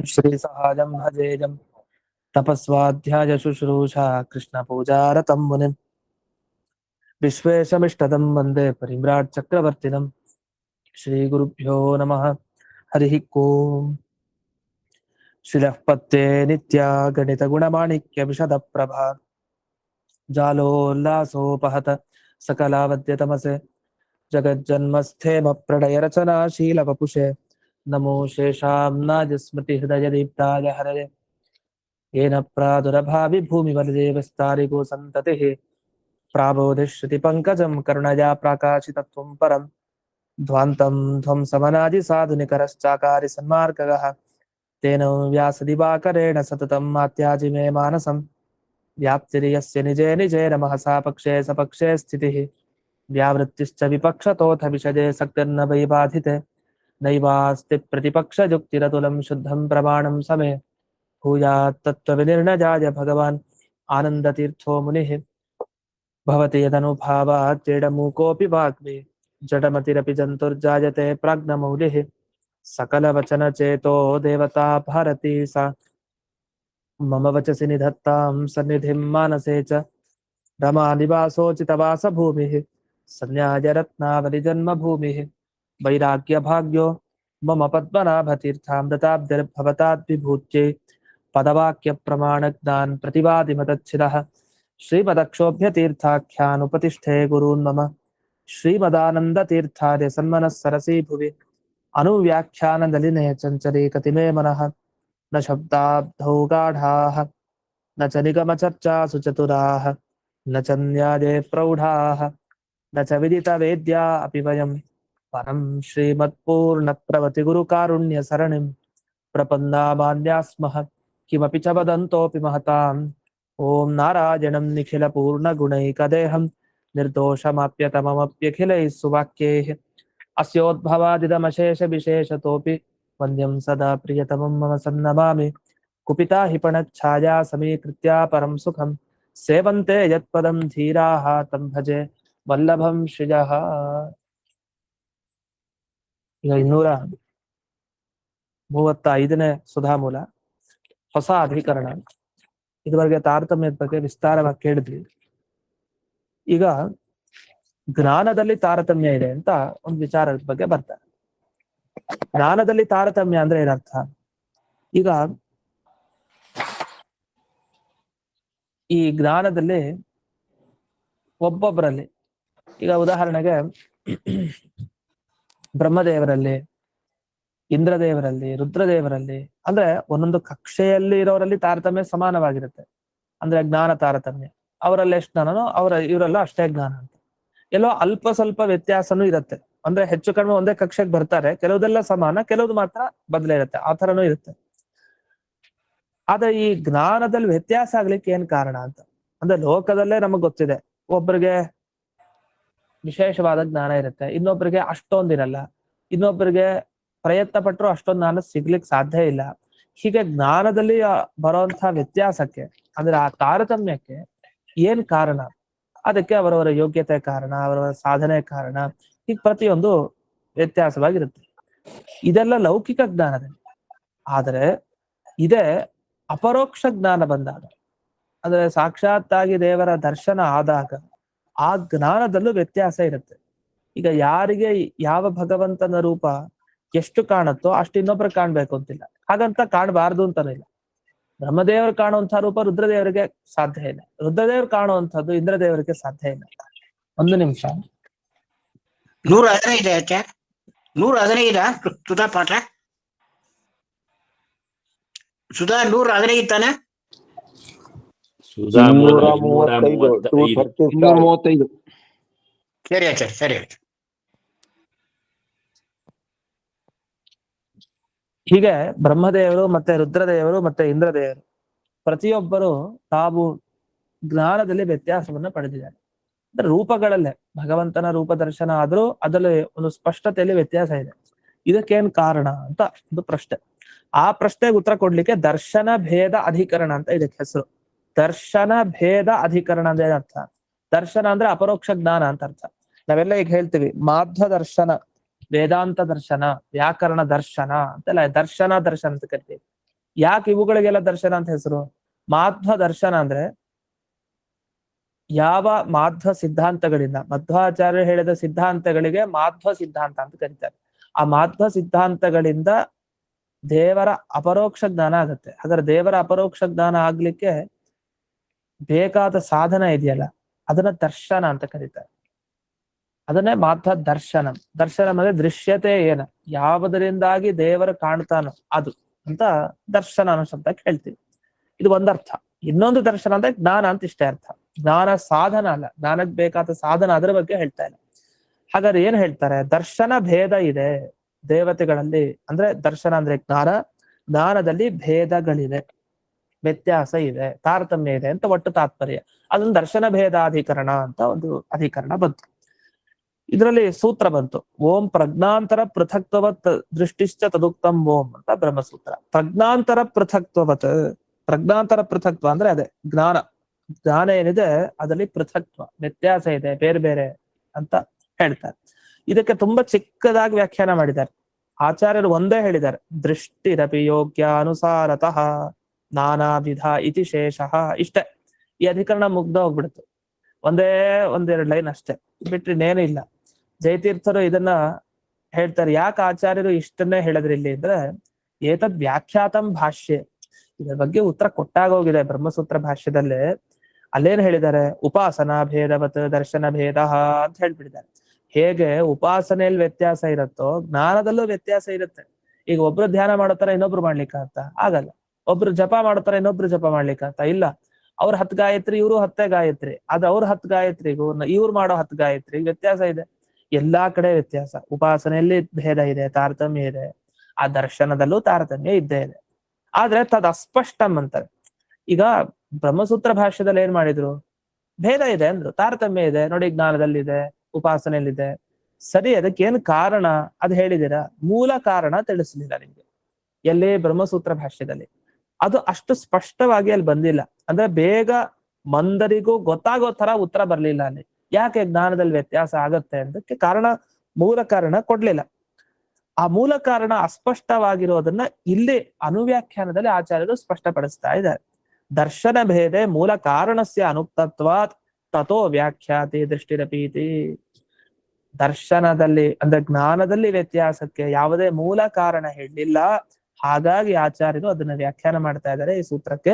श्रीसहाजं भजेजं तपस्वाध्याय शुश्रूषा कृष्णपूजारतं मुनिम् विश्वेशमिष्टदं वन्दे परिव्राट् चक्रवर्तिनं श्रीगुरुभ्यो नमः। हरिः ओम्। शिलः पत्ते नित्या गणितगुणमाणिक्यविशदप्रभा जालोल्लासोपहत सकलावद्यतमसे जगज्जन्मस्थेम प्रणयरचनाशीलवपुषे नमो शेषाम्नाजस्मृतिहृदयदीप्ताय हरये येन प्रादुरभाविभूमिवलये विस्तारिको सन्ततिः प्राबोधिश्रुतिपङ्कजं करुणया प्राकाशितत्वं परं ध्वान्तं ध्वंसमनादिसाधुनिकरश्चाकारि सन्मार्गगः तेन व्यासदिवाकरेण सततं मात्याजि मे मानसं व्याप्तिर्यस्य निजे निजेन महसा पक्षे सपक्षे स्थितिः व्यावृत्तिश्च विपक्षतोऽथ विषजे सक्तिर्न वै बाधिते नैवास्ति प्रतिपक्षजुक्तिरतुलं शुद्धं प्रमाणं समे भूयात् तत्त्वविनिर्णयाय भगवान् आनन्दतीर्थो मुनिः भवति यदनुभावात् जेडमूकोऽपि वाग्मी जडमतिरपि जन्तुर्जायते प्राज्ञमौलिः सकलवचनचेतो देवता भारती सा मम वचसि निधत्तां सन्निधिं मानसे च रमानिवासोचितवासभूमिः सन्न्यायरत्नावलिजन्मभूमिः वैराग्यभाग्यो मम पद्मनाभतीर्थामृताब्धिर्भवताद्विभूत्यै पदवाक्यप्रमाणज्ञान् प्रतिवादिमतच्छिरः श्रीमदक्षोभ्यतीर्थाख्यानुपतिष्ठे गुरून् मम श्रीमदानन्दतीर्थार्य सन्मनः सरसी भुवि अनुव्याख्याननलिने चञ्चले कतिमे मनः न शब्दाब्धौ गाढाः न च निगमचर्चासु चतुराः न च न्याये प्रौढाः न च विदितवेद्या अपि वयं परं श्रीमत्पूर्णप्रवतिगुरुकारुण्यसरणिं प्रपन्नामान्या स्मः किमपि च वदन्तोऽपि महताम् ॐ नारायणं निखिलपूर्णगुणैकदेहं निर्दोषमाप्यतममप्यखिलैः सुवाक्यैः अस्योद्भवादिदमशेषविशेषतोऽपि वन्द्यं सदा प्रियतमं मम सन्नमामि कुपिता हि पणच्छाया समीकृत्या परं सुखं सेवन्ते यत्पदं धीराः तं भजे वल्लभं श्रियः। ಈಗ 235ನೇ ಸುಧಾಮೂಲ ಹೊಸ ಅಧಿಕರಣ. ಇದುವರೆಗೆ ತಾರತಮ್ಯದ ಬಗ್ಗೆ ವಿಸ್ತಾರವಾಗಿ ಕೇಳಿದ್ವಿ. ಈಗ ಜ್ಞಾನದಲ್ಲಿ ತಾರತಮ್ಯ ಇದೆ ಅಂತ ಒಂದು ವಿಚಾರದ ಬಗ್ಗೆ ಬರ್ತಾರೆ. ಜ್ಞಾನದಲ್ಲಿ ತಾರತಮ್ಯ ಅಂದ್ರೆ ಏನರ್ಥ? ಈಗ ಈ ಜ್ಞಾನದಲ್ಲಿ ಒಬ್ಬೊಬ್ಬರಲ್ಲಿ, ಈಗ ಉದಾಹರಣೆಗೆ ಬ್ರಹ್ಮದೇವರಲ್ಲಿ, ಇಂದ್ರದೇವರಲ್ಲಿ, ರುದ್ರದೇವರಲ್ಲಿ, ಅಂದ್ರೆ ಒಂದೊಂದು ಕಕ್ಷೆಯಲ್ಲಿ ಇರೋರಲ್ಲಿ ತಾರತಮ್ಯ ಸಮಾನವಾಗಿರುತ್ತೆ. ಅಂದ್ರೆ ಜ್ಞಾನ ತಾರತಮ್ಯ, ಅವರಲ್ಲಿ ಎಷ್ಟು ಜ್ಞಾನನೋ ಇವರೆಲ್ಲ ಅಷ್ಟೇ ಜ್ಞಾನ ಅಂತ. ಎಲ್ಲೋ ಅಲ್ಪ ಸ್ವಲ್ಪ ವ್ಯತ್ಯಾಸನೂ ಇರುತ್ತೆ. ಅಂದ್ರೆ ಹೆಚ್ಚು ಕಡಿಮೆ ಒಂದೇ ಕಕ್ಷೆಗೆ ಬರ್ತಾರೆ, ಕೆಲವುದೆಲ್ಲ ಸಮಾನ, ಕೆಲವ್ದು ಮಾತ್ರ ಬದಲೇ ಇರುತ್ತೆ, ಆ ಥರನೂ ಇರುತ್ತೆ. ಆದ್ರೆ ಈ ಜ್ಞಾನದಲ್ಲಿ ವ್ಯತ್ಯಾಸ ಆಗ್ಲಿಕ್ಕೆ ಏನ್ ಕಾರಣ ಅಂತ ಅಂದ್ರೆ ಲೋಕದಲ್ಲೇ ನಮಗ್ ಗೊತ್ತಿದೆ, ಒಬ್ಬರಿಗೆ ವಿಶೇಷವಾದ ಜ್ಞಾನ ಇರುತ್ತೆ, ಇನ್ನೊಬ್ಬರಿಗೆ ಅಷ್ಟೊಂದಿರಲ್ಲ, ಇನ್ನೊಬ್ಬರಿಗೆ ಪ್ರಯತ್ನ ಪಟ್ಟರು ಅಷ್ಟೊಂದು ಜ್ಞಾನ ಸಿಗ್ಲಿಕ್ಕೆ ಸಾಧ್ಯ ಇಲ್ಲ. ಹೀಗೆ ಜ್ಞಾನದಲ್ಲಿ ಬರುವಂತಹ ವ್ಯತ್ಯಾಸಕ್ಕೆ ಅಂದ್ರೆ ಆ ತಾರತಮ್ಯಕ್ಕೆ ಏನ್ ಕಾರಣ? ಅದಕ್ಕೆ ಅವರವರ ಯೋಗ್ಯತೆ ಕಾರಣ, ಅವರವರ ಸಾಧನೆ ಕಾರಣ, ಹೀಗೆ ಪ್ರತಿಯೊಂದು ವ್ಯತ್ಯಾಸವಾಗಿರುತ್ತೆ. ಇದೆಲ್ಲ ಲೌಕಿಕ ಜ್ಞಾನದಲ್ಲಿ. ಆದರೆ ಇದೇ ಅಪರೋಕ್ಷ ಜ್ಞಾನ ಬಂದಾಗ, ಅಂದ್ರೆ ಸಾಕ್ಷಾತ್ತಾಗಿ ದೇವರ ದರ್ಶನ ಆದಾಗ ಆ ಜ್ಞಾನದಲ್ಲೂ ವ್ಯತ್ಯಾಸ ಇರುತ್ತೆ. ಈಗ ಯಾರಿಗೆ ಯಾವ ಭಗವಂತನ ರೂಪ ಎಷ್ಟು ಕಾಣುತ್ತೋ ಅಷ್ಟು ಇನ್ನೊಬ್ರು ಕಾಣ್ಬೇಕು ಅಂತಿಲ್ಲ, ಹಾಗಂತ ಕಾಣಬಾರ್ದು ಅಂತಾನೆ ಇಲ್ಲ. ಬ್ರಹ್ಮದೇವರು ಕಾಣುವಂತಹ ರೂಪ ರುದ್ರದೇವರಿಗೆ ಸಾಧ್ಯ ಇಲ್ಲ, ರುದ್ರದೇವರು ಕಾಣುವಂಥದ್ದು ಇಂದ್ರದೇವರಿಗೆ ಸಾಧ್ಯ ಇಲ್ಲ. ಒಂದು ನಿಮಿಷ. 115 ಆಯ್ತಾ? 115 ಸುಧಾ ಪಾಠ? ಸುಧಾ 115 ತಾನೆ? ಸುಧಾ 335. ಸರಿ ಆಯ್ತು, ಸರಿ ಆಯ್ತು. ಹೀಗೆ ಬ್ರಹ್ಮದೇವರು ಮತ್ತೆ ರುದ್ರದೇವರು ಮತ್ತೆ ಇಂದ್ರದೇವರು ಪ್ರತಿಯೊಬ್ಬರು ತಾವು ಜ್ಞಾನದಲ್ಲಿ ವ್ಯತ್ಯಾಸವನ್ನ ಪಡೆದಿದ್ದಾರೆ. ಅಂದ್ರೆ ರೂಪಗಳಲ್ಲೇ ಭಗವಂತನ ರೂಪ ದರ್ಶನ ಆದ್ರೂ ಅದರಲ್ಲಿ ಒಂದು ಸ್ಪಷ್ಟತೆಯಲ್ಲಿ ವ್ಯತ್ಯಾಸ ಇದೆ. ಇದಕ್ಕೇನ್ ಕಾರಣ ಅಂತ ಒಂದು ಪ್ರಶ್ನೆ. ಆ ಪ್ರಶ್ನೆಗೆ ಉತ್ತರ ಕೊಡ್ಲಿಕ್ಕೆ ದರ್ಶನ ಭೇದ ಅಧಿಕರಣ ಅಂತ ಇದಕ್ಕೆ ಹೆಸರು. ದರ್ಶನ ಭೇದ ಅಧಿಕರಣ ಅಂದ್ರೆ ಅರ್ಥ, ದರ್ಶನ ಅಂದ್ರೆ ಅಪರೋಕ್ಷ ಜ್ಞಾನ ಅಂತ ಅರ್ಥ. ನಾವೆಲ್ಲ ಈಗ ಹೇಳ್ತೀವಿ ಮಾಧ್ವ ದರ್ಶನ, ವೇದಾಂತ ದರ್ಶನ, ವ್ಯಾಕರಣ ದರ್ಶನ ಅಂತೆಲ್ಲ ದರ್ಶನ ಅಂತ ಕರಿತೀವಿ. ಯಾಕೆ ಇವುಗಳಿಗೆಲ್ಲ ದರ್ಶನ ಅಂತ ಹೆಸರು? ಮಾಧ್ವ ದರ್ಶನ ಅಂದ್ರೆ ಯಾವ ಮಾಧ್ವ ಸಿದ್ಧಾಂತಗಳಿಂದ, ಮಧ್ವಾಚಾರ್ಯರು ಹೇಳಿದ ಸಿದ್ಧಾಂತಗಳಿಗೆ ಮಾಧ್ವ ಸಿದ್ಧಾಂತ ಅಂತ ಕರೀತಾರೆ. ಆ ಮಾಧ್ವ ಸಿದ್ಧಾಂತಗಳಿಂದ ದೇವರ ಅಪರೋಕ್ಷ ಜ್ಞಾನ ಆಗುತ್ತೆ. ಹಾಗಾದ್ರೆ ದೇವರ ಅಪರೋಕ್ಷ ಜ್ಞಾನ ಆಗ್ಲಿಕ್ಕೆ ಬೇಕಾದ ಸಾಧನ ಇದೆಯಲ್ಲ, ಅದನ್ನ ದರ್ಶನ ಅಂತ ಕರೀತಾರೆ. ಅದನ್ನೇ ಮಾಧ್ವ ದರ್ಶನ. ದರ್ಶನ ಅಂದ್ರೆ ದೃಶ್ಯತೆ ಏನ, ಯಾವುದರಿಂದಾಗಿ ದೇವರು ಕಾಣ್ತಾನೋ ಅದು ಅಂತ ದರ್ಶನ ಅನ್ನೋ ಶಬ್ದಕ್ಕೆ ಹೇಳ್ತೀವಿ. ಇದು ಒಂದರ್ಥ. ಇನ್ನೊಂದು ದರ್ಶನ ಅಂದ್ರೆ ಜ್ಞಾನ ಅಂತ ಇಷ್ಟೇ ಅರ್ಥ. ಜ್ಞಾನ ಸಾಧನ ಅಲ್ಲ, ಜ್ಞಾನಕ್ಕೆ ಬೇಕಾದ ಸಾಧನ, ಅದರ ಬಗ್ಗೆ ಹೇಳ್ತಾ ಇಲ್ಲ. ಹಾಗಾದ್ರೆ ಏನ್ ಹೇಳ್ತಾರೆ? ದರ್ಶನ ಭೇದ ಇದೆ ದೇವತೆಗಳಲ್ಲಿ. ಅಂದ್ರೆ ದರ್ಶನ ಅಂದ್ರೆ ಜ್ಞಾನ, ಜ್ಞಾನದಲ್ಲಿ ಭೇದಗಳಿದೆ, ವ್ಯತ್ಯಾಸ ಇದೆ, ತಾರತಮ್ಯ ಇದೆ ಅಂತ ಒಟ್ಟು ತಾತ್ಪರ್ಯ. ಅದೊಂದು ದರ್ಶನ ಭೇದಾಧಿಕರಣ ಅಂತ ಒಂದು ಅಧಿಕರಣ ಬಂತು. ಇದರಲ್ಲಿ ಸೂತ್ರ ಬಂತು, ಓಂ ಪ್ರಜ್ಞಾಂತರ ಪೃಥಕ್ತ್ವವತ್ ದೃಷ್ಟಿಶ್ಚ ತದುಕ್ತಂ ಓಂ ಅಂತ ಬ್ರಹ್ಮಸೂತ್ರ. ಪ್ರಜ್ಞಾಂತರ ಪೃಥಕ್ತ್ವವತ್, ಪ್ರಜ್ಞಾಂತರ ಪೃಥಕ್ತ್ವ ಅಂದ್ರೆ ಅದೇ ಜ್ಞಾನ. ಜ್ಞಾನ ಏನಿದೆ ಅದರಲ್ಲಿ ಪೃಥಕ್ತ್ವ, ವ್ಯತ್ಯಾಸ ಇದೆ, ಬೇರೆ ಬೇರೆ ಅಂತ ಹೇಳ್ತಾರೆ. ಇದಕ್ಕೆ ತುಂಬಾ ಚಿಕ್ಕದಾಗಿ ವ್ಯಾಖ್ಯಾನ ಮಾಡಿದ್ದಾರೆ ಆಚಾರ್ಯರು. ಒಂದೇ ಹೇಳಿದ್ದಾರೆ, ದೃಷ್ಟಿರಪಿ ಯೋಗ್ಯ ಅನುಸಾರತಃ ನಾನಾ ವಿಧ ಇತಿ ಶೇಷಃ. ಇಷ್ಟೇ, ಈ ಅಧಿಕರಣ ಮುಗ್ದ ಹೋಗ್ಬಿಡ್ತು. ಒಂದೆರಡು ಲೈನ್ ಅಷ್ಟೇ, ಬಿಟ್ರೆ ಇನ್ನೇನು ಇಲ್ಲ. ಜಯತೀರ್ಥರು ಇದನ್ನ ಹೇಳ್ತಾರೆ. ಯಾಕೆ ಆಚಾರ್ಯರು ಇಷ್ಟನ್ನೇ ಹೇಳಿದ್ರಿ ಇಲ್ಲಿ ಅಂದ್ರೆ, ಏತದ್ ವ್ಯಾಖ್ಯಾತಂ ಭಾಷ್ಯ, ಇದರ ಬಗ್ಗೆ ಉತ್ತರ ಕೊಟ್ಟಾಗೋಗಿದೆ ಬ್ರಹ್ಮಸೂತ್ರ ಭಾಷ್ಯದಲ್ಲೇ. ಅಲ್ಲೇನ್ ಹೇಳಿದ್ದಾರೆ? ಉಪಾಸನಾ ಭೇದವತ್ ದರ್ಶನ ಭೇದ ಅಂತ ಹೇಳ್ಬಿಟ್ಟಿದ್ದಾರೆ. ಹೇಗೆ ಉಪಾಸನೆಯಲ್ಲಿ ವ್ಯತ್ಯಾಸ ಇರುತ್ತೋ ಜ್ಞಾನದಲ್ಲೂ ವ್ಯತ್ಯಾಸ ಇರುತ್ತೆ. ಈಗ ಒಬ್ರು ಧ್ಯಾನ ಮಾಡೋತರ ಇನ್ನೊಬ್ರು ಮಾಡ್ಲಿಕ್ಕಾಗತ್ತ? ಆಗಲ್ಲ. ಒಬ್ರು ಜಪ ಮಾಡೋತರ ಇನ್ನೊಬ್ರು ಜಪ ಮಾಡ್ಲಿಕ್ಕಾಗತ್ತ? ಇಲ್ಲ. ಅವ್ರ 10 ಗಾಯತ್ರಿ, ಇವರು 10 ಗಾಯತ್ರಿ, ಅದು ಅವ್ರ 10 ಗಾಯತ್ರಿಗೂ ಇವ್ರು ಮಾಡೋ 10 ಗಾಯತ್ರಿ ವ್ಯತ್ಯಾಸ ಇದೆ. ಎಲ್ಲಾ ಕಡೆ ವ್ಯತ್ಯಾಸ. ಉಪಾಸನೆಯಲ್ಲಿ ಭೇದ ಇದೆ, ತಾರತಮ್ಯ ಇದೆ. ಆ ದರ್ಶನದಲ್ಲೂ ತಾರತಮ್ಯ ಇದ್ದೇ ಇದೆ. ಆದ್ರೆ ತದ್ ಅಸ್ಪಷ್ಟಂ ಅಂತಾರೆ. ಈಗ ಬ್ರಹ್ಮಸೂತ್ರ ಭಾಷ್ಯದಲ್ಲಿ ಏನ್ ಮಾಡಿದ್ರು? ಭೇದ ಇದೆ ಅಂದ್ರು, ತಾರತಮ್ಯ ಇದೆ ನೋಡಿ, ಜ್ಞಾನದಲ್ಲಿದೆ, ಉಪಾಸನೆಯಲ್ಲಿದೆ. ಸರಿ, ಅದಕ್ಕೇನು ಕಾರಣ ಅದು ಹೇಳಿದಿರಾ? ಮೂಲ ಕಾರಣ ತಿಳಿಸ್ಲಿಲ್ಲ ನಿಮ್ಗೆ. ಎಲ್ಲಿ? ಬ್ರಹ್ಮಸೂತ್ರ ಭಾಷ್ಯದಲ್ಲಿ. ಅದು ಅಷ್ಟು ಸ್ಪಷ್ಟವಾಗಿ ಅಲ್ಲಿ ಬಂದಿಲ್ಲ. ಅಂದ್ರೆ ಬೇಗ ಮಂದರಿಗೂ ಗೊತ್ತಾಗೋ ತರ ಉತ್ತರ ಬರ್ಲಿಲ್ಲ ಅಲ್ಲಿ. ಯಾಕೆ ಜ್ಞಾನದಲ್ಲಿ ವ್ಯತ್ಯಾಸ ಆಗತ್ತೆ ಅದಕ್ಕೆ ಕಾರಣ, ಮೂಲ ಕಾರಣ ಕೊಡ್ಲಿಲ್ಲ. ಆ ಮೂಲ ಕಾರಣ ಅಸ್ಪಷ್ಟವಾಗಿರೋದನ್ನ ಇಲ್ಲಿ ಅನುವ್ಯಾಖ್ಯಾನದಲ್ಲಿ ಆಚಾರ್ಯರು ಸ್ಪಷ್ಟಪಡಿಸ್ತಾ ಇದ್ದಾರೆ. ದರ್ಶನ ಭೇದೆ ಮೂಲ ಕಾರಣಸ್ಯ ಅನುಕ್ತತ್ವಾತ್ ತಥೋ ವ್ಯಾಖ್ಯಾತಿ ದೃಷ್ಟಿರಪೀತಿ. ದರ್ಶನದಲ್ಲಿ ಅಂದ್ರೆ ಜ್ಞಾನದಲ್ಲಿ ವ್ಯತ್ಯಾಸಕ್ಕೆ ಯಾವುದೇ ಮೂಲ ಕಾರಣ ಹೇಳಿಲ್ಲ. ಹಾಗಾಗಿ ಆಚಾರ್ಯರು ಅದನ್ನ ವ್ಯಾಖ್ಯಾನ ಮಾಡ್ತಾ ಇದ್ದಾರೆ ಈ ಸೂತ್ರಕ್ಕೆ.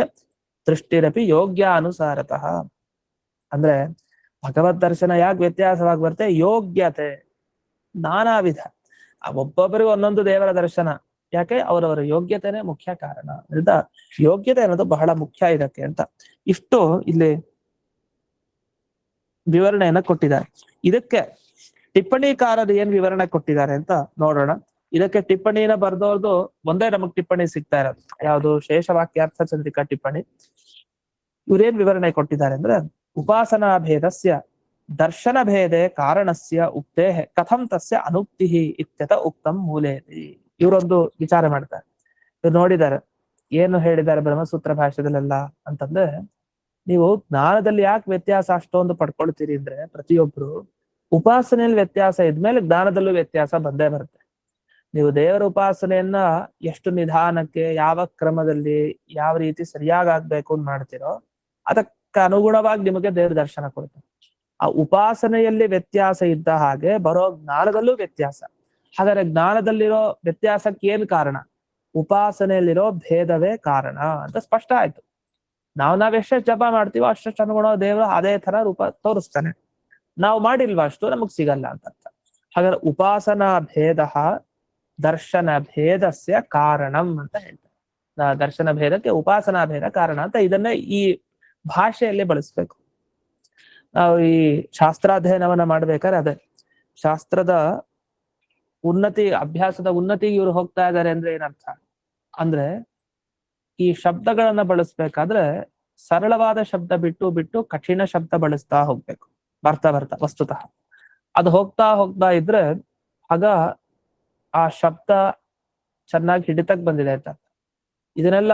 ದೃಷ್ಟಿರಪಿ ಯೋಗ್ಯ ಅನುಸಾರತಃ ಅಂದ್ರೆ ಭಗವದ್ ದರ್ಶನ ಯಾಕೆ ವ್ಯತ್ಯಾಸವಾಗಿ ಬರುತ್ತೆ? ಯೋಗ್ಯತೆ, ನಾನಾ ವಿಧ. ಒಬ್ಬೊಬ್ಬರಿಗೂ ಒಂದೊಂದು ದೇವರ ದರ್ಶನ. ಯಾಕೆ? ಅವರವರ ಯೋಗ್ಯತೆನೇ ಮುಖ್ಯ ಕಾರಣ. ಅದರಿಂದ ಯೋಗ್ಯತೆ ಅನ್ನೋದು ಬಹಳ ಮುಖ್ಯ ಇದಕ್ಕೆ ಅಂತ ಇಷ್ಟು ಇಲ್ಲಿ ವಿವರಣೆಯನ್ನ ಕೊಟ್ಟಿದ್ದಾರೆ. ಇದಕ್ಕೆ ಟಿಪ್ಪಣಿಕಾರರು ಏನ್ ವಿವರಣೆ ಕೊಟ್ಟಿದ್ದಾರೆ ಅಂತ ನೋಡೋಣ. ಇದಕ್ಕೆ ಟಿಪ್ಪಣಿನ ಬರ್ದವ್ರದ್ದು ಒಂದೇ ನಮಗ್ ಟಿಪ್ಪಣಿ ಸಿಗ್ತಾ ಇರೋದು. ಯಾವುದು? ಶೇಷವಾಕ್ಯಾರ್ಥ ಚಂದ್ರಿಕಾ ಟಿಪ್ಪಣಿ. ಇವ್ರೇನ್ ವಿವರಣೆ ಕೊಟ್ಟಿದ್ದಾರೆ ಅಂದ್ರೆ, ಉಪಾಸನಾ ಭೇದಸ್ಯ ದರ್ಶನ ಭೇದೆ ಕಾರಣಸ್ಯ ಉಕ್ತೆ ಕಥಂ ತಸ್ಯ ಅನುಕ್ತಿ ಇತ್ಯತ ಉಕ್ತಂ ಮೂಲೇತಿ. ಇವರೊಂದು ವಿಚಾರ ಮಾಡ್ತಾರೆ. ಇವ್ರು ನೋಡಿದ್ದಾರೆ ಏನು ಹೇಳಿದ್ದಾರೆ ಬ್ರಹ್ಮಸೂತ್ರ ಭಾಷೆದಲ್ಲೆಲ್ಲ ಅಂತಂದ್ರೆ, ನೀವು ಜ್ಞಾನದಲ್ಲಿ ಯಾಕೆ ವ್ಯತ್ಯಾಸ ಅಷ್ಟೊಂದು ಪಡ್ಕೊಳ್ತೀರಿ ಅಂದ್ರೆ, ಪ್ರತಿಯೊಬ್ರು ಉಪಾಸನೆಯಲ್ಲಿ ವ್ಯತ್ಯಾಸ ಇದ್ಮೇಲೆ ಜ್ಞಾನದಲ್ಲೂ ವ್ಯತ್ಯಾಸ ಬಂದೇ ಬರುತ್ತೆ. ನೀವು ದೇವರ ಉಪಾಸನೆಯನ್ನ ಎಷ್ಟು ನಿಧಾನಕ್ಕೆ, ಯಾವ ಕ್ರಮದಲ್ಲಿ, ಯಾವ ರೀತಿ ಸರಿಯಾಗಿ ಆಗ್ಬೇಕು ಅಂತ ಮಾಡ್ತೀರೋ ಅದಕ್ಕೆ ಅನುಗುಣವಾಗಿ ನಿಮಗೆ ದೇವ್ರ ದರ್ಶನ ಕೊಡುತ್ತೆ. ಆ ಉಪಾಸನೆಯಲ್ಲಿ ವ್ಯತ್ಯಾಸ ಇದ್ದ ಹಾಗೆ ಬರೋ ಜ್ಞಾನದಲ್ಲೂ ವ್ಯತ್ಯಾಸ. ಹಾಗಾದ್ರೆ ಜ್ಞಾನದಲ್ಲಿರೋ ವ್ಯತ್ಯಾಸಕ್ಕೆ ಏನ್ ಕಾರಣ? ಉಪಾಸನೆಯಲ್ಲಿರೋ ಭೇದವೇ ಕಾರಣ ಅಂತ ಸ್ಪಷ್ಟ ಆಯ್ತು. ನಾವೆಷ್ಟು ಜಪ ಮಾಡ್ತೀವೋ ಅಷ್ಟು ಅನುಗುಣ ದೇವರು ಅದೇ ತರ ರೂಪ ತೋರಿಸ್ತಾನೆ. ನಾವು ಮಾಡಿಲ್ವಾ ಅಷ್ಟು ನಮಗ್ ಸಿಗಲ್ಲ ಅಂತ ಅರ್ಥ. ಹಾಗಾದ್ರೆ ಉಪಾಸನಾ ಭೇದ ದರ್ಶನ ಭೇದಸ್ಯ ಕಾರಣಂ ಅಂತ ಹೇಳ್ತಾರೆ. ದರ್ಶನ ಭೇದಕ್ಕೆ ಉಪಾಸನಾ ಭೇದ ಕಾರಣ ಅಂತ ಇದನ್ನೇ ಈ ಭಾಷೆಯಲ್ಲಿ ಬಳಸ್ಬೇಕು. ನಾವು ಈ ಶಾಸ್ತ್ರಾಧ್ಯಯನವನ್ನ ಮಾಡ್ಬೇಕಾದ್ರೆ ಅದೇ ಶಾಸ್ತ್ರದ ಉನ್ನತಿ, ಅಭ್ಯಾಸದ ಉನ್ನತಿಗೆ ಇವ್ರು ಹೋಗ್ತಾ ಇದ್ದಾರೆ ಅಂದ್ರೆ ಏನರ್ಥ ಅಂದ್ರೆ, ಈ ಶಬ್ದಗಳನ್ನ ಬಳಸ್ಬೇಕಾದ್ರೆ ಸರಳವಾದ ಶಬ್ದ ಬಿಟ್ಟು ಬಿಟ್ಟು ಕಠಿಣ ಶಬ್ದ ಬಳಸ್ತಾ ಹೋಗ್ಬೇಕು. ಬರ್ತಾ ಬರ್ತಾ ವಸ್ತುತಃ ಅದು ಹೋಗ್ತಾ ಇದ್ರೆ ಆಗ ಆ ಶಬ್ದ ಚೆನ್ನಾಗಿ ಹಿಡಿತಕ್ ಬಂದಿದೆ ಅಂತ. ಇದನ್ನೆಲ್ಲ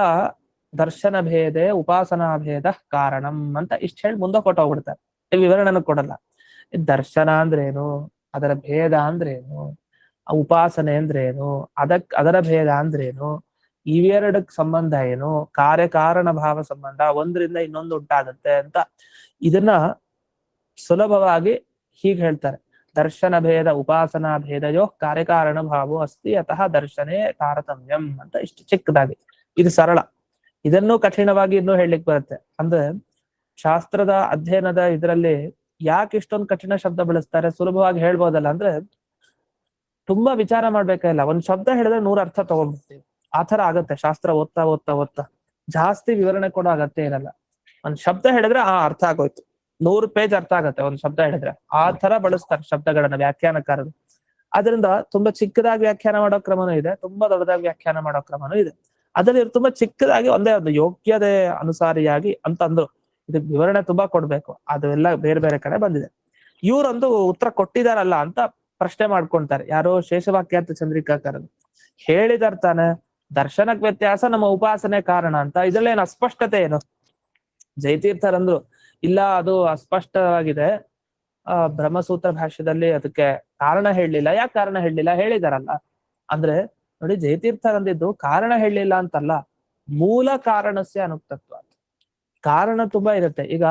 ದರ್ಶನ ಭೇದೆ ಉಪಾಸನಾ ಭೇದ ಕಾರಣಂ ಅಂತ ಇಷ್ಟ ಹೇಳಿ ಮುಂದೆ ಕೊಟ್ಟೋಗ್ಬಿಡ್ತಾರೆ. ವಿವರಣೆನೂ ಕೊಡಲ್ಲ. ದರ್ಶನ ಅಂದ್ರೇನು, ಅದರ ಭೇದ ಅಂದ್ರೇನು, ಉಪಾಸನೆ ಅಂದ್ರೇನು, ಅದರ ಭೇದ ಅಂದ್ರೇನು, ಇವೆರಡಕ್ ಸಂಬಂಧ ಏನು, ಕಾರ್ಯಕಾರಣ ಭಾವ ಸಂಬಂಧ, ಒಂದರಿಂದ ಇನ್ನೊಂದು ಉಂಟಾಗುತ್ತೆ ಅಂತ ಇದನ್ನ ಸುಲಭವಾಗಿ ಹೀಗೆ ಹೇಳ್ತಾರೆ. ದರ್ಶನ ಭೇದ ಉಪಾಸನಾ ಭೇದಯೋ ಕಾರ್ಯಕಾರಣ ಭಾವೋ ಅಸ್ತಿ ಅತಃ ದರ್ಶನೇ ತಾರತಮ್ಯಂ ಅಂತ ಇಷ್ಟು ಚಿಕ್ಕದಾಗಿ. ಇದು ಸರಳ. ಇದನ್ನು ಕಠಿಣವಾಗಿ ಇನ್ನೂ ಹೇಳಲಿಕ್ಕೆ ಬರುತ್ತೆ. ಅಂದ್ರೆ ಶಾಸ್ತ್ರದ ಅಧ್ಯಯನದ ಇದರಲ್ಲಿ ಯಾಕೆ ಇಷ್ಟೊಂದು ಕಠಿಣ ಶಬ್ದ ಬಳಸ್ತಾರೆ, ಸುಲಭವಾಗಿ ಹೇಳ್ಬೋದಲ್ಲ ಅಂದ್ರೆ ತುಂಬಾ ವಿಚಾರ ಮಾಡ್ಬೇಕಾಗಿಲ್ಲ. ಒಂದ್ ಶಬ್ದ ಹೇಳಿದ್ರೆ 100 ಅರ್ಥ ತಗೊಂಡ್ಬಿಡ್ತೀವಿ. ಆತರ ಆಗತ್ತೆ ಶಾಸ್ತ್ರ ಓದ್ತಾ ಓದ್ತಾ ಓದ್ತಾ. ಜಾಸ್ತಿ ವಿವರಣೆ ಕೊಡೋ ಅಗತ್ಯ ಇರಲ್ಲ. ಒಂದ್ ಶಬ್ದ ಹೇಳಿದ್ರೆ ಅರ್ಥ ಆಗೋಯ್ತು. 100 ಪೇಜ್ ಅರ್ಥ ಆಗತ್ತೆ ಒಂದ್ ಶಬ್ದ ಹೇಳಿದ್ರೆ. ಆ ತರ ಬಳಸ್ತಾರೆ ಶಬ್ದಗಳನ್ನ ವ್ಯಾಖ್ಯಾನಕಾರರು. ಅದರಿಂದ ತುಂಬಾ ಚಿಕ್ಕದಾಗಿ ವ್ಯಾಖ್ಯಾನ ಮಾಡೋ ಕ್ರಮನೂ ಇದೆ, ತುಂಬಾ ದೊಡ್ಡದಾಗಿ ವ್ಯಾಖ್ಯಾನ ಮಾಡೋ ಕ್ರಮನೂ ಇದೆ. ಅದರಲ್ಲಿ ತುಂಬಾ ಚಿಕ್ಕದಾಗಿ ಒಂದೇ ಒಂದು ಯೋಗ್ಯತೆ ಅನುಸಾರಿಯಾಗಿ ಅಂತಂದ್ರು. ಇದಕ್ಕೆ ವಿವರಣೆ ತುಂಬಾ ಕೊಡ್ಬೇಕು, ಅದೆಲ್ಲ ಬೇರೆ ಬೇರೆ ಕಡೆ ಬಂದಿದೆ. ಇವರೊಂದು ಉತ್ತರ ಕೊಟ್ಟಿದಾರಲ್ಲ ಅಂತ ಪ್ರಶ್ನೆ ಮಾಡ್ಕೊಂತಾರೆ. ಯಾರೋ ಶೇಷವಾಕ್ಯಾರ್ಥ ಚಂದ್ರಿಕಾಕಾರರು ಹೇಳಿದಾರ್ತಾನೆ ದರ್ಶನಕ್ ವ್ಯತ್ಯಾಸ ನಮ್ಮ ಉಪಾಸನೆ ಕಾರಣ ಅಂತ. ಇದ್ರಲ್ಲೇನು ಅಸ್ಪಷ್ಟತೆ ಏನು? ಜಯತೀರ್ಥರಂದ್ರು ಇಲ್ಲ, ಅದು ಅಸ್ಪಷ್ಟವಾಗಿದೆ. ಬ್ರಹ್ಮಸೂತ್ರ ಭಾಷ್ಯದಲ್ಲಿ ಅದಕ್ಕೆ ಕಾರಣ ಹೇಳಲಿಲ್ಲ. ಯಾಕೆ ಕಾರಣ ಹೇಳಲಿಲ್ಲ? ಹೇಳಿದಾರಲ್ಲ. ಅಂದ್ರೆ ನೋಡಿ, ಜಯತೀರ್ಥರಂದಿದ್ದು ಕಾರಣ ಹೇಳಲಿಲ್ಲ ಅಂತಲ್ಲ, ಮೂಲ ಕಾರಣಸ್ಯ ಅನುಕ್ತತ್ವ. ಕಾರಣ ತುಂಬಾ ಇರುತ್ತೆ. ಈಗ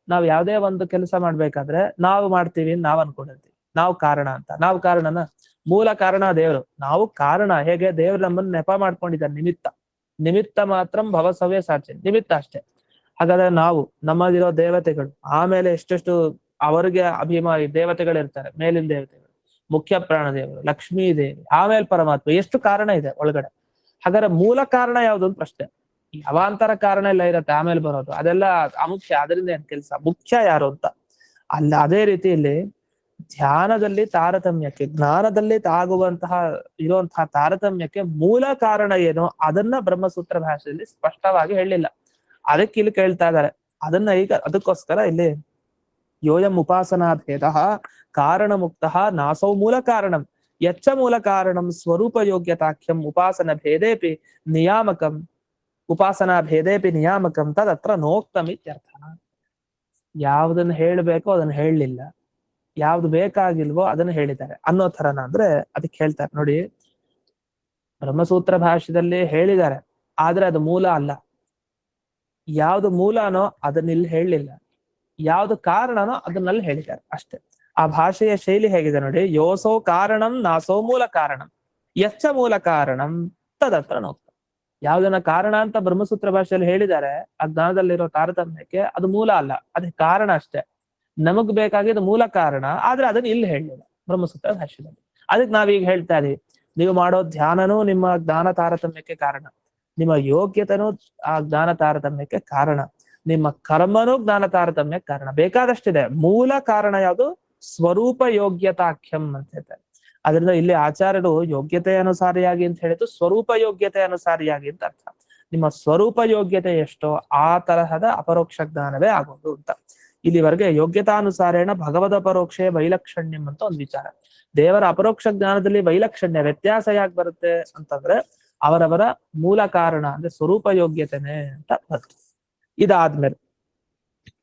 ನಾವ್ ಯಾವ್ದೇ ಒಂದು ಕೆಲಸ ಮಾಡ್ಬೇಕಾದ್ರೆ ನಾವು ಮಾಡ್ತೀವಿ ನಾವ್ ಅನ್ಕೊಂಡಿರ್ತೀವಿ, ನಾವು ಕಾರಣ ಅಂತ. ನಾವು ಕಾರಣನ? ಮೂಲ ಕಾರಣ ದೇವರು, ನಾವು ಕಾರಣ. ಹೇಗೆ ದೇವ್ರು ನಮ್ಮನ್ನ ನೆಪ ಮಾಡ್ಕೊಂಡಿದ್ದಾರೆ, ನಿಮಿತ್ತ. ನಿಮಿತ್ತ ಮಾತ್ರ ಭವಸವ್ಯ ಸಾಚೆ, ನಿಮಿತ್ತ ಅಷ್ಟೇ. ಹಾಗಾದ್ರೆ ನಾವು, ನಮ್ಮಲ್ಲಿರೋ ದೇವತೆಗಳು, ಆಮೇಲೆ ಎಷ್ಟೆಷ್ಟು ಅವರಿಗೆ ಅಭಿಮಾನಿ ದೇವತೆಗಳಿರ್ತಾರೆ, ಮೇಲಿನ ದೇವತೆಗಳು, ಮುಖ್ಯ ಪ್ರಾಣ ದೇವರು, ಲಕ್ಷ್ಮೀ ದೇವಿ, ಆಮೇಲೆ ಪರಮಾತ್ಮ, ಎಷ್ಟು ಕಾರಣ ಇದೆ ಒಳಗಡೆ. ಹಾಗಾದ್ರೆ ಮೂಲ ಕಾರಣ ಯಾವ್ದು ಅಂತ ಪ್ರಶ್ನೆ. ಅವಾಂತರ ಕಾರಣ ಎಲ್ಲ ಇರತ್ತೆ ಆಮೇಲೆ ಬರೋದು, ಅದೆಲ್ಲ ಅಮುಖ್ಯ. ಅದರಿಂದ ಏನ್ ಕೆಲಸ, ಮುಖ್ಯ ಯಾರು ಅಂತ ಅಲ್ಲ. ಅದೇ ರೀತಿಯಲ್ಲಿ ಧ್ಯಾನದಲ್ಲಿ ತಾರತಮ್ಯಕ್ಕೆ, ಜ್ಞಾನದಲ್ಲಿ ಇರುವಂತಹ ತಾರತಮ್ಯಕ್ಕೆ ಮೂಲ ಕಾರಣ ಏನು ಅದನ್ನ ಬ್ರಹ್ಮಸೂತ್ರ ಭಾಷೆಯಲ್ಲಿ ಸ್ಪಷ್ಟವಾಗಿ ಹೇಳಿಲ್ಲ. ಅದಕ್ಕೆ ಇಲ್ಲಿ ಕೇಳ್ತಾ ಇದ್ದಾರೆ. ಅದನ್ನ ಈಗ ಅದಕ್ಕೋಸ್ಕರ ಇಲ್ಲಿ ಯೋಯಂ ಉಪಾಸನಾ ಭೇದ ಕಾರಣ ಮುಕ್ತ ನಾಸೌ ಮೂಲ ಕಾರಣಂ ಯಚ್ಚ ಮೂಲ ಕಾರಣಂ ಸ್ವರೂಪ ಯೋಗ್ಯತಾಖ್ಯಂ ಉಪಾಸನ ಭೇದೇಪಿ ನಿಯಾಮಕಂ ಉಪಾಸನಾ ಭೇದೇಪಿ ನಿಯಾಮಕಂ ತದತ್ರ ನೋಕ್ತಂ ಇತ್ಯರ್ಥ. ಯಾವ್ದನ್ನ ಹೇಳ್ಬೇಕೋ ಅದನ್ನ ಹೇಳಲಿಲ್ಲ, ಯಾವ್ದು ಬೇಕಾಗಿಲ್ವೋ ಅದನ್ನ ಹೇಳಿದ್ದಾರೆ ಅನ್ನೋ ಥರನ. ಅಂದ್ರೆ ಅದಕ್ಕೆ ಹೇಳ್ತಾರೆ ನೋಡಿ, ಬ್ರಹ್ಮಸೂತ್ರ ಭಾಷ್ಯದಲ್ಲಿ ಹೇಳಿದ್ದಾರೆ, ಆದ್ರೆ ಅದು ಮೂಲ ಅಲ್ಲ. ಯಾವ್ದು ಮೂಲನೋ ಅದನ್ನ ಇಲ್ಲಿ ಹೇಳಲಿಲ್ಲ, ಯಾವ್ದು ಕಾರಣನೋ ಅದನ್ನಲ್ಲಿ ಹೇಳಿದ್ದಾರೆ ಅಷ್ಟೇ. ಆ ಭಾಷೆಯ ಶೈಲಿ ಹೇಗಿದೆ ನೋಡಿ, ಯೋಸೋ ಕಾರಣಂ ನಾಸೋ ಮೂಲ ಕಾರಣಂ ಯಚ್ಚ ಮೂಲ ಕಾರಣಂ ತದತ್ರ ನೋಕ್ತ. ಯಾವ್ದನ್ನ ಕಾರಣ ಅಂತ ಬ್ರಹ್ಮಸೂತ್ರ ಭಾಷೆಯಲ್ಲಿ ಹೇಳಿದ್ದಾರೆ, ಆ ಜ್ಞಾನದಲ್ಲಿರೋ ತಾರತಮ್ಯಕ್ಕೆ ಅದು ಮೂಲ ಅಲ್ಲ, ಅದಕ್ಕೆ ಕಾರಣ ಅಷ್ಟೇ. ನಮಗ್ ಬೇಕಾಗಿದ್ದು ಮೂಲ ಕಾರಣ, ಆದ್ರೆ ಅದನ್ನ ಇಲ್ಲಿ ಹೇಳಲಿಲ್ಲ ಬ್ರಹ್ಮಸೂತ್ರ ಭಾಷೆಯಲ್ಲಿ. ಅದಕ್ಕೆ ನಾವೀಗ ಹೇಳ್ತಾ ಇದೀವಿ, ನೀವು ಮಾಡೋ ಧ್ಯಾನನೂ ನಿಮ್ಮ ಜ್ಞಾನ ತಾರತಮ್ಯಕ್ಕೆ ಕಾರಣ, ನಿಮ್ಮ ಯೋಗ್ಯತೆನೂ ಆ ಜ್ಞಾನ ತಾರತಮ್ಯಕ್ಕೆ ಕಾರಣ, ನಿಮ್ಮ ಕರ್ಮನೂ ಜ್ಞಾನ ತಾರತಮ್ಯಕ್ಕೆ ಕಾರಣ. ಬೇಕಾದಷ್ಟಿದೆ. ಮೂಲ ಕಾರಣ ಯಾವುದು? ಸ್ವರೂಪ ಯೋಗ್ಯತಾಖ್ಯಂ ಅಂತ ಹೇಳ್ತಾರೆ. ಅದರಿಂದ ಇಲ್ಲಿ ಆಚಾರ್ಯರು ಯೋಗ್ಯತೆ ಅನುಸಾರಿಯಾಗಿ ಅಂತ ಹೇಳಿದ್ದು ಸ್ವರೂಪ ಯೋಗ್ಯತೆ ಅನುಸಾರಿಯಾಗಿ ಅಂತ ಅರ್ಥ. ನಿಮ್ಮ ಸ್ವರೂಪ ಯೋಗ್ಯತೆ ಎಷ್ಟೋ ಆ ತರಹದ ಅಪರೋಕ್ಷ ಜ್ಞಾನವೇ ಆಗೋದು ಅಂತ. ಇಲ್ಲಿವರೆಗೆ ಯೋಗ್ಯತಾನುಸಾರೇಣ ಭಗವದ ಪರೋಕ್ಷೆ ವೈಲಕ್ಷಣ್ಯಂ ಅಂತ ಒಂದು ವಿಚಾರ. ದೇವರ ಅಪರೋಕ್ಷ ಜ್ಞಾನದಲ್ಲಿ ವೈಲಕ್ಷಣ್ಯ ವ್ಯತ್ಯಾಸ ಯಾಕೆ ಬರುತ್ತೆ ಅಂತಂದ್ರೆ ಅವರವರ ಮೂಲ ಕಾರಣ ಅಂದ್ರೆ ಸ್ವರೂಪ ಯೋಗ್ಯತೆನೆ ಅಂತ ಬರುತ್ತೆ. ಇದಾದ್ಮೇಲೆ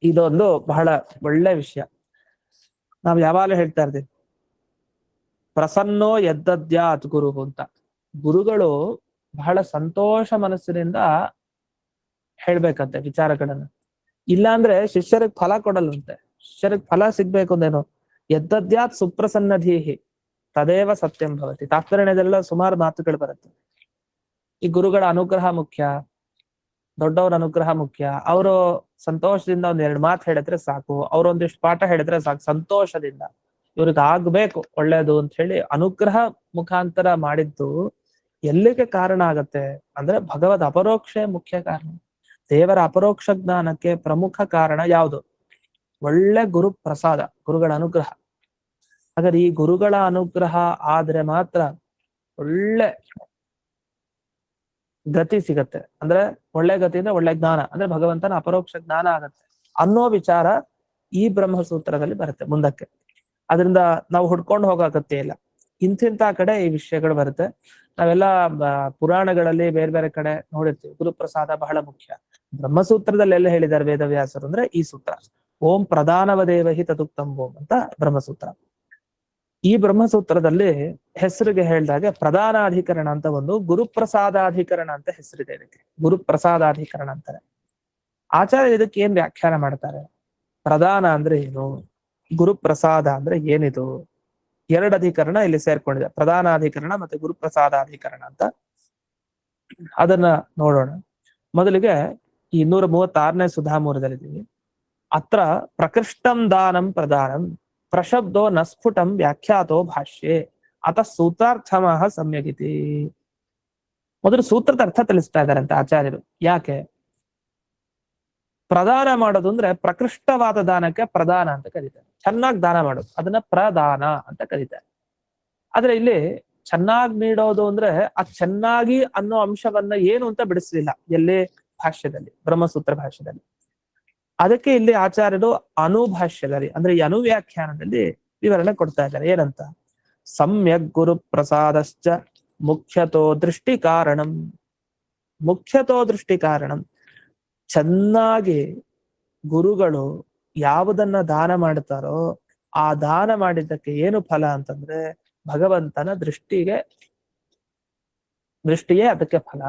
ಇದೊಂದು ಬಹಳ ಒಳ್ಳೆ ವಿಷಯ. ನಾವ್ ಯಾವಾಗಲೂ ಹೇಳ್ತಾ ಇರ್ತೀವಿ, ಪ್ರಸನ್ನೋ ಯದ್ದದ್ಯಾತ್ ಗುರು ಅಂತ. ಗುರುಗಳು ಬಹಳ ಸಂತೋಷ ಮನಸ್ಸಿನಿಂದ ಹೇಳ್ಬೇಕಂತೆ ವಿಚಾರಗಳನ್ನ. ಇಲ್ಲಾಂದ್ರೆ ಶಿಷ್ಯರಿಗೆ ಫಲ ಕೊಡಲ್ಲಂತೆ. ಶಿಷ್ಯರಿಗೆ ಫಲ ಸಿಗ್ಬೇಕು ಅಂದೇನು, ಯದ್ದದ್ಯಾತ್ ಸುಪ್ರಸನ್ನಧೀಹಿ ತದೇವ ಸತ್ಯಂ ಭವತಿ. ತಾತ್ಪರ್ಯದಲ್ಲ ಸುಮಾರು ಮಾತುಗಳು ಬರುತ್ತೆ. ಈ ಗುರುಗಳ ಅನುಗ್ರಹ ಮುಖ್ಯ, ದೊಡ್ಡವರ ಅನುಗ್ರಹ ಮುಖ್ಯ. ಅವರು ಸಂತೋಷದಿಂದ ಒಂದೆರಡು ಮಾತು ಹೇಳಿದ್ರೆ ಸಾಕು, ಅವ್ರೊಂದಿಷ್ಟು ಪಾಠ ಹೇಳಿದ್ರೆ ಸಾಕು, ಸಂತೋಷದಿಂದ ಇವ್ರಿಗೆ ಆಗ್ಬೇಕು ಒಳ್ಳೇದು ಅಂತ ಹೇಳಿ ಅನುಗ್ರಹ ಮುಖಾಂತರ ಮಾಡಿದ್ದು ಎಲ್ಲಿಗೆ ಕಾರಣ ಆಗತ್ತೆ ಅಂದ್ರೆ ಭಗವದ್ ಅಪರೋಕ್ಷೆ ಮುಖ್ಯ ಕಾರಣ. ದೇವರ ಅಪರೋಕ್ಷ ಜ್ಞಾನಕ್ಕೆ ಪ್ರಮುಖ ಕಾರಣ ಯಾವುದು? ಒಳ್ಳೆ ಗುರು ಪ್ರಸಾದ, ಗುರುಗಳ ಅನುಗ್ರಹ. ಹಾಗಾದ್ರೆ ಈ ಗುರುಗಳ ಅನುಗ್ರಹ ಆದ್ರೆ ಮಾತ್ರ ಒಳ್ಳೆ ಗತಿ ಸಿಗತ್ತೆ. ಅಂದ್ರೆ ಒಳ್ಳೆ ಗತಿಯಿಂದ ಒಳ್ಳೆ ಜ್ಞಾನ ಅಂದ್ರೆ ಭಗವಂತನ ಅಪರೋಕ್ಷ ಜ್ಞಾನ ಆಗತ್ತೆ ಅನ್ನೋ ವಿಚಾರ ಈ ಬ್ರಹ್ಮಸೂತ್ರದಲ್ಲಿ ಬರುತ್ತೆ ಮುಂದಕ್ಕೆ. ಅದರಿಂದ ನಾವು ಹುಡ್ಕೊಂಡು ಹೋಗೋ ಅಗತ್ಯ ಇಲ್ಲ. ಇಂತಿಂತ ಕಡೆ ಈ ವಿಷಯಗಳು ಬರುತ್ತೆ. ನಾವೆಲ್ಲ ಪುರಾಣಗಳಲ್ಲಿ ಬೇರೆ ಬೇರೆ ಕಡೆ ನೋಡಿರ್ತೀವಿ ಗುರುಪ್ರಸಾದ ಬಹಳ ಮುಖ್ಯ. ಬ್ರಹ್ಮಸೂತ್ರದಲ್ಲಿ ಎಲ್ಲ ಹೇಳಿದ್ದಾರೆ ವೇದವ್ಯಾಸರು ಅಂದ್ರೆ ಈ ಸೂತ್ರ, ಓಂ ಪ್ರಧಾನವ ದೇವಹಿ ತದುಕ್ತಂ ಓಂ ಅಂತ ಬ್ರಹ್ಮಸೂತ್ರ. ಈ ಬ್ರಹ್ಮಸೂತ್ರದಲ್ಲಿ ಹೆಸರಿಗೆ ಹೇಳಿದಾಗೆ ಪ್ರಧಾನಾಧಿಕರಣ ಅಂತ ಒಂದು, ಗುರುಪ್ರಸಾದಾಧಿಕರಣ ಅಂತ ಹೆಸರಿದೆ ಇದಕ್ಕೆ. ಗುರುಪ್ರಸಾದಾಧಿಕರಣ ಅಂತಾರೆ. ಆಚಾರ್ಯ ಇದಕ್ಕೆ ಏನ್ ವ್ಯಾಖ್ಯಾನ ಮಾಡ್ತಾರೆ? ಪ್ರಧಾನ ಅಂದ್ರೆ ಏನು, ಗುರುಪ್ರಸಾದ ಅಂದ್ರೆ ಏನಿದು? ಎರಡು ಅಧಿಕರಣ ಇಲ್ಲಿ ಸೇರ್ಕೊಂಡಿದೆ, ಪ್ರಧಾನಾಧಿಕರಣ ಮತ್ತೆ ಗುರುಪ್ರಸಾದಾಧಿಕರಣ ಅಂತ. ಅದನ್ನ ನೋಡೋಣ. ಮೊದಲಿಗೆ ಈ 236ನೇ ಸುಧಾಮೂಲದಲ್ಲಿದ್ದೀವಿ. ಅತ್ರ ಪ್ರಕೃಷ್ಟಂ ದಾನಂ ಪ್ರಧಾನಂ ಪ್ರಶಬ್ದೋ ನಸ್ಫುಟಂ ವ್ಯಾಖ್ಯಾತೋ ಭಾಷ್ಯೆ ಅತ ಸೂತ್ರಾರ್ಥಮಃ ಸಮ್ಯಗಿತಿ. ಮೊದಲು ಸೂತ್ರದ ಅರ್ಥ ತಿಳಿಸ್ತಾ ಇದ್ದಾರೆ ಅಂತ ಆಚಾರ್ಯರು. ಯಾಕೆ ಪ್ರದಾನ ಮಾಡೋದು ಅಂದ್ರೆ ಪ್ರಕೃಷ್ಟವಾದ ದಾನಕ್ಕೆ ಪ್ರದಾನ ಅಂತ ಕರೀತಾರೆ. ಚೆನ್ನಾಗಿ ದಾನ ಮಾಡೋದು ಅದನ್ನ ಪ್ರದಾನ ಅಂತ ಕರೀತಾರೆ. ಆದ್ರೆ ಇಲ್ಲಿ ಚೆನ್ನಾಗಿ ನೀಡೋದು ಅಂದ್ರೆ ಆ ಚೆನ್ನಾಗಿ ಅನ್ನೋ ಅಂಶವನ್ನ ಏನು ಅಂತ ಬಿಡಿಸಲಿಲ್ಲ ಎಲ್ಲಿ ಭಾಷ್ಯದಲ್ಲಿ, ಬ್ರಹ್ಮಸೂತ್ರ ಭಾಷ್ಯದಲ್ಲಿ. ಅದಕ್ಕೆ ಇಲ್ಲಿ ಆಚಾರ್ಯರು ಅನುಭಾಷ್ಯದಲ್ಲಿ ಅಂದ್ರೆ ಈ ಅನುವ್ಯಾಖ್ಯಾನದಲ್ಲಿ ವಿವರಣೆ ಕೊಡ್ತಾ ಇದ್ದಾರೆ. ಏನಂತ? ಸಮ್ಯಕ್ ಗುರು ಪ್ರಸಾದಶ್ಚ ಮುಖ್ಯತೋ ದೃಷ್ಟಿ ಕಾರಣಂ. ಮುಖ್ಯತೋ ದೃಷ್ಟಿ ಕಾರಣಂ, ಚೆನ್ನಾಗಿ ಗುರುಗಳು ಯಾವುದನ್ನ ದಾನ ಮಾಡ್ತಾರೋ ಆ ದಾನ ಮಾಡಿದ್ದಕ್ಕೆ ಏನು ಫಲ ಅಂತಂದ್ರೆ ಭಗವಂತನ ದೃಷ್ಟಿಯೇ ಅದಕ್ಕೆ ಫಲ.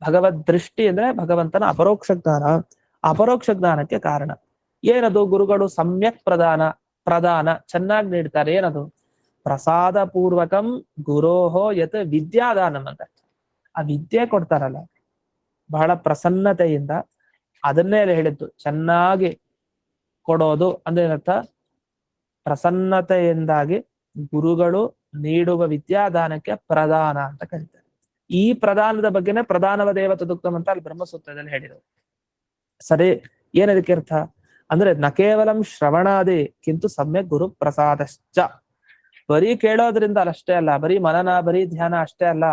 ಭಗವದ್ ದೃಷ್ಟಿ ಅಂದ್ರೆ ಭಗವಂತನ ಅಪರೋಕ್ಷ ಜ್ಞಾನ, ಅಪರೋಕ್ಷ ಜ್ಞಾನಕ್ಕೆ ಕಾರಣ. ಏನದು? ಗುರುಗಳು ಸಮ್ಯಕ್ ಪ್ರದಾನ ಚೆನ್ನಾಗಿ ನೀಡ್ತಾರೆ. ಏನದು? ಪ್ರಸಾದ ಪೂರ್ವಕಂ ಗುರೋಹೋ ಯತ್ ವಿದ್ಯಾದಾನಂ ಅಂತ. ಆ ವಿದ್ಯೆ ಕೊಡ್ತಾರಲ್ಲ ಬಹಳ ಪ್ರಸನ್ನತೆಯಿಂದ, ಅದನ್ನೇ ಹೇಳಿದ್ದು ಚೆನ್ನಾಗಿ ಕೊಡೋದು ಅಂದ್ರೆ ಏನರ್ಥ? ಪ್ರಸನ್ನತೆಯಿಂದಾಗಿ ಗುರುಗಳು ನೀಡುವ ವಿದ್ಯಾದಾನಕ್ಕೆ ಪ್ರದಾನ ಅಂತ ಕರೀತಾರೆ. ಈ ಪ್ರದಾನದ ಬಗ್ಗೆನೇ ಪ್ರಧಾನವ ದೇವತದುಕ್ತಂ ಅಂತ ಅಲ್ಲಿ ಬ್ರಹ್ಮಸೂತ್ರದಲ್ಲಿ ಹೇಳಿದರು. ಸರಿ, ಏನದಕ್ಕೆ ಅರ್ಥ ಅಂದ್ರೆ ನ ಕೇವಲಂ ಶ್ರವಣಾದಿ ಕಿಂತು ಸಮ್ಯಕ್ ಗುರು ಪ್ರಸಾದಶ್ಚ. ಬರೀ ಕೇಳೋದ್ರಿಂದ ಅಷ್ಟೇ ಅಲ್ಲ, ಬರೀ ಮನನ ಬರೀ ಧ್ಯಾನ ಅಷ್ಟೇ ಅಲ್ಲ,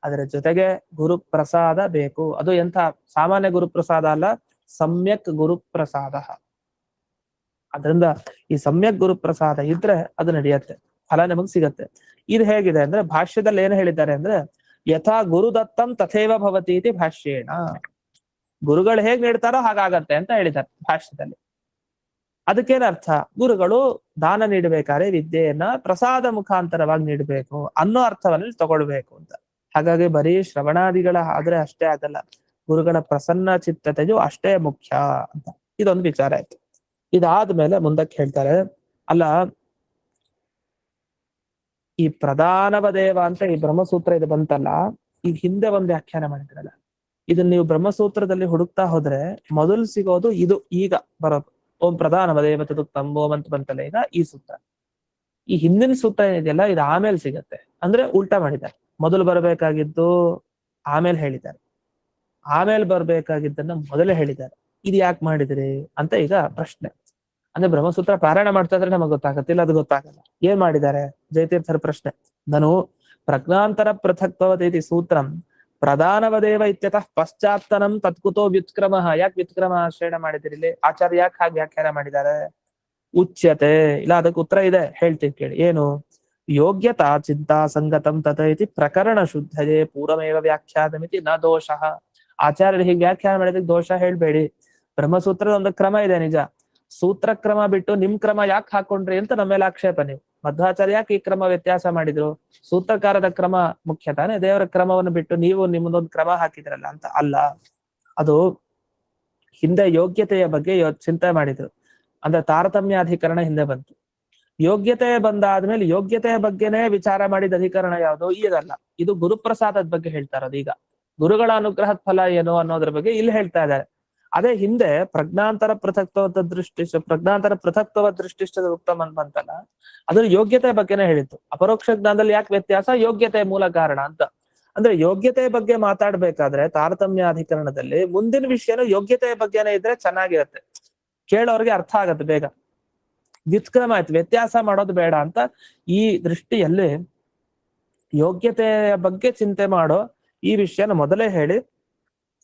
ಅದರ ಜೊತೆಗೆ ಗುರುಪ್ರಸಾದ ಬೇಕು. ಅದು ಎಂಥ ಸಾಮಾನ್ಯ ಗುರುಪ್ರಸಾದ ಅಲ್ಲ, ಸಮ್ಯಕ್ ಗುರುಪ್ರಸಾದ. ಅದರಿಂದ ಈ ಸಮ್ಯಕ್ ಗುರುಪ್ರಸಾದ ಇದ್ರೆ ಅದು ನಡೆಯುತ್ತೆ, ಫಲ ನಮಗ್ ಸಿಗತ್ತೆ. ಇದು ಹೇಗಿದೆ ಅಂದ್ರೆ ಭಾಷ್ಯದಲ್ಲಿ ಏನು ಹೇಳಿದ್ದಾರೆ ಅಂದ್ರೆ ಯಥಾ ಗುರುದತ್ತಂ ತಥೇವ ಭವತಿ ಇತಿ ಭಾಷ್ಯೇಣ. ಗುರುಗಳು ಹೇಗ್ ನೀಡ್ತಾರೋ ಹಾಗಾಗತ್ತೆ ಅಂತ ಹೇಳಿದ್ದಾರೆ ಭಾಷ್ಯದಲ್ಲಿ. ಅದಕ್ಕೇನರ್ಥ? ಗುರುಗಳು ದಾನ ನೀಡಬೇಕಾದ್ರೆ ವಿದ್ಯೆಯನ್ನ ಪ್ರಸಾದ ಮುಖಾಂತರವಾಗಿ ನೀಡಬೇಕು ಅನ್ನೋ ಅರ್ಥವನ್ನು ತಗೊಳ್ಬೇಕು ಅಂತ. ಹಾಗಾಗಿ ಬರೀ ಶ್ರವಣಾದಿಗಳ ಆದ್ರೆ ಅಷ್ಟೇ ಆಗಲ್ಲ, ಗುರುಗಳ ಪ್ರಸನ್ನ ಚಿತ್ತತೆಯು ಅಷ್ಟೇ ಮುಖ್ಯ ಅಂತ ಇದೊಂದು ವಿಚಾರ ಆಯ್ತು. ಇದಾದ್ಮೇಲೆ ಮುಂದಕ್ಕೆ ಹೇಳ್ತಾರೆ, ಅಲ್ಲ ಈ ಪ್ರಧಾನವ ದೇವ ಅಂತ ಈ ಬ್ರಹ್ಮಸೂತ್ರ ಇದು ಬಂತಲ್ಲ, ಈಗ ಹಿಂದೆ ಒಂದು ವ್ಯಾಖ್ಯಾನ ಮಾಡಿದ್ರಲ್ಲ, ಇದನ್ನ ನೀವು ಬ್ರಹ್ಮಸೂತ್ರದಲ್ಲಿ ಹುಡುಕ್ತಾ ಹೋದ್ರೆ ಮೊದಲು ಸಿಗೋದು ಇದು ಈಗ ಬರೋದು. ಓಂ ಪ್ರಧಾನವ ದೇವತದುಕ್ತಂ ಓಂ ಅಂತ ಬಂತಲ್ಲ ಈಗ ಈ ಸೂತ್ರ. ಈ ಹಿಂದಿನ ಸೂತ್ರ ಏನಿದೆಯಲ್ಲ ಇದು ಆಮೇಲೆ ಸಿಗತ್ತೆ, ಅಂದ್ರೆ ಉಲ್ಟಾ ಮಾಡಿದ್ದಾರೆ. ಮೊದಲು ಬರಬೇಕಾಗಿದ್ದು ಆಮೇಲೆ ಹೇಳಿದ್ದಾರೆ, ಆಮೇಲೆ ಬರ್ಬೇಕಾಗಿದ್ದನ್ನ ಮೊದಲೇ ಹೇಳಿದ್ದಾರೆ. ಇದು ಯಾಕೆ ಮಾಡಿದ್ರಿ ಅಂತ ಈಗ ಪ್ರಶ್ನೆ. ಅಂದ್ರೆ ಬ್ರಹ್ಮಸೂತ್ರ ಪಾರಾಯಣ ಮಾಡ್ತಾ ಇದ್ರೆ ನಮಗೆ ಗೊತ್ತಾಗತ್ತಿಲ್ಲ, ಅದು ಗೊತ್ತಾಗಲ್ಲ. ಏನ್ ಮಾಡಿದ್ದಾರೆ? ಜಯತೀರ್ಥರ ಪ್ರಶ್ನೆ. ನಾನು ಪ್ರಜ್ಞಾಂತರ ಪೃಥಕ್ತವತಿ ಸೂತ್ರಂ ಪ್ರಧಾನವದೇವ ಇತ್ಯತಃ ಪಶ್ಚಾತ್ತನಂ ತತ್ಕುತೋ ವ್ಯುತ್ಕ್ರಮ. ಯಾಕೆ ವ್ಯುತ್ಕ್ರಮ ಆಶ್ರಯಣ ಮಾಡಿದಿರಿ ಇಲ್ಲಿ? ಆಚಾರ್ಯ ಯಾಕೆ ಹಾಗೆ ವ್ಯಾಖ್ಯಾನ ಮಾಡಿದ್ದಾರೆ? ಉಚ್ಯತೆ ಇಲ್ಲ, ಅದಕ್ಕೆ ಉತ್ತರ ಇದೆ, ಹೇಳ್ತೀನಿ ಕೇಳಿ. ಏನು? ಯೋಗ್ಯತಾ ಚಿಂತಾ ಸಂಗತಂ ತತ ಇತಿ ಪ್ರಕರಣ ಶುದ್ಧಯೇ ಪೂರ್ವಮೇವ ವ್ಯಾಖ್ಯಾತಮಿತಿ ನ ದೋಷಃ. ಆಚಾರ್ಯರು ಹೀಗೆ ವ್ಯಾಖ್ಯಾನ ಮಾಡಿದಕ್ಕೆ ದೋಷ ಹೇಳ್ಬೇಡಿ. ಬ್ರಹ್ಮಸೂತ್ರದ ಒಂದು ಕ್ರಮ ಇದೆ ನಿಜ, ಸೂತ್ರ ಕ್ರಮ ಬಿಟ್ಟು ನಿಮ್ ಕ್ರಮ ಯಾಕೆ ಹಾಕೊಂಡ್ರಿ ಅಂತ ನಮ್ಮ ಮೇಲೆ ಆಕ್ಷೇಪ. ನೀವು ಮಧ್ವಾಚಾರ್ಯ ಯಾಕೆ ಈ ಕ್ರಮ ವ್ಯತ್ಯಾಸ ಮಾಡಿದ್ರು? ಸೂತ್ರಕಾರದ ಕ್ರಮ ಮುಖ್ಯ ತಾನೆ, ದೇವರ ಕ್ರಮವನ್ನು ಬಿಟ್ಟು ನೀವು ನಿಮ್ಮದೊಂದು ಕ್ರಮ ಹಾಕಿದ್ರಲ್ಲ ಅಂತ ಅಲ್ಲ. ಅದು ಹಿಂದೆ ಯೋಗ್ಯತೆಯ ಬಗ್ಗೆ ಚಿಂತೆ ಮಾಡಿದ್ರು, ಅಂದ್ರೆ ತಾರತಮ್ಯಾಧಿಕರಣ ಹಿಂದೆ ಬಂತು. ಯೋಗ್ಯತೆ ಬಂದಾದ್ಮೇಲೆ ಯೋಗ್ಯತೆಯ ಬಗ್ಗೆನೇ ವಿಚಾರ ಮಾಡಿದ ಅಧಿಕರಣ ಯಾವುದು? ಇದಲ್ಲ, ಇದು ಗುರುಪ್ರಸಾದದ ಬಗ್ಗೆ ಹೇಳ್ತಾ ಇರೋದು. ಈಗ ಗುರುಗಳ ಅನುಗ್ರಹದ ಫಲ ಏನು ಅನ್ನೋದ್ರ ಬಗ್ಗೆ ಇಲ್ಲಿ ಹೇಳ್ತಾ ಇದ್ದಾರೆ. ಅದೇ ಹಿಂದೆ ಪ್ರಜ್ಞಾಂತರ ಪೃಥಕ್ತವ ದೃಷ್ಟಿಷ್ಠದ ಉತ್ತಮ ಅಂತ ಬಂತಲ್ಲ, ಅದ್ರ ಯೋಗ್ಯತೆ ಬಗ್ಗೆನೇ ಹೇಳಿತ್ತು. ಅಪರೋಕ್ಷ ಜ್ಞಾನದಲ್ಲಿ ಯಾಕೆ ವ್ಯತ್ಯಾಸ? ಯೋಗ್ಯತೆ ಮೂಲ ಕಾರಣ ಅಂತ. ಅಂದ್ರೆ ಯೋಗ್ಯತೆಯ ಬಗ್ಗೆ ಮಾತಾಡ್ಬೇಕಾದ್ರೆ ತಾರತಮ್ಯಾಧಿಕರಣದಲ್ಲಿ ಮುಂದಿನ ವಿಷಯನೂ ಯೋಗ್ಯತೆಯ ಬಗ್ಗೆನೇ ಇದ್ರೆ ಚೆನ್ನಾಗಿರತ್ತೆ, ಕೇಳೋರ್ಗೆ ಅರ್ಥ ಆಗತ್ತೆ ಬೇಗ. ವ್ಯುತ್ಕ್ರಮ ಆಯ್ತು, ವ್ಯತ್ಯಾಸ ಮಾಡೋದು ಬೇಡ ಅಂತ ಈ ದೃಷ್ಟಿಯಲ್ಲಿ ಯೋಗ್ಯತೆಯ ಬಗ್ಗೆ ಚಿಂತೆ ಮಾಡೋ ಈ ವಿಷಯನ ಮೊದಲೇ ಹೇಳಿ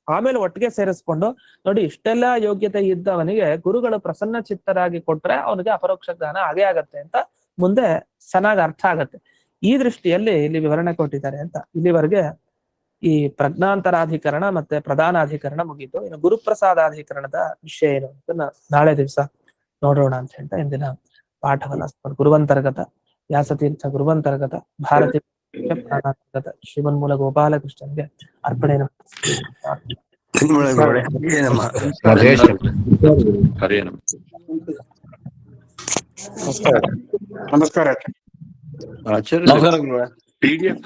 ಆಮೇಲೆ ಒಟ್ಟಿಗೆ ಸೇರಿಸ್ಕೊಂಡು ನೋಡಿ, ಇಷ್ಟೆಲ್ಲ ಯೋಗ್ಯತೆ ಇದ್ದವನಿಗೆ ಗುರುಗಳು ಪ್ರಸನ್ನ ಚಿತ್ತರಾಗಿ ಕೊಟ್ರೆ ಅವನಿಗೆ ಅಪರೋಕ್ಷ ಜ್ಞಾನ ಆಗೇ ಆಗತ್ತೆ ಅಂತ ಮುಂದೆ ಚೆನ್ನಾಗಿ ಅರ್ಥ ಆಗತ್ತೆ. ಈ ದೃಷ್ಟಿಯಲ್ಲಿ ಇಲ್ಲಿ ವಿವರಣೆ ಕೊಟ್ಟಿದ್ದಾರೆ ಅಂತ. ಇಲ್ಲಿವರೆಗೆ ಈ ಪ್ರಜ್ಞಾಂತರಾಧಿಕರಣ ಮತ್ತೆ ಪ್ರಧಾನಾಧಿಕರಣ ಮುಗೀತು. ಇನ್ನು ಗುರುಪ್ರಸಾದಾಧಿಕರಣದ ವಿಷಯ ಏನು ಅಂತ ನಾಳೆ ದಿವಸ ನೋಡೋಣ ಅಂತ ಹೇಳ್ತಾ ಇಂದಿನ ಪಾಠವನ್ನ ಗುರುವಂತರ್ಗತ ವ್ಯಾಸತೀರ್ಥ ಗುರುವಂತರ್ಗತ ಭಾರತೀಯ ಪ್ರಾಣಾಂತರ್ಗತ ಶ್ರೀಮನ್ಮೂಲ ಗೋಪಾಲಕೃಷ್ಣನ್ಗೆ ಅರ್ಪಣೆ ನಮಸ್ಕಾರ. ಆಚಾರ್ಯ PDF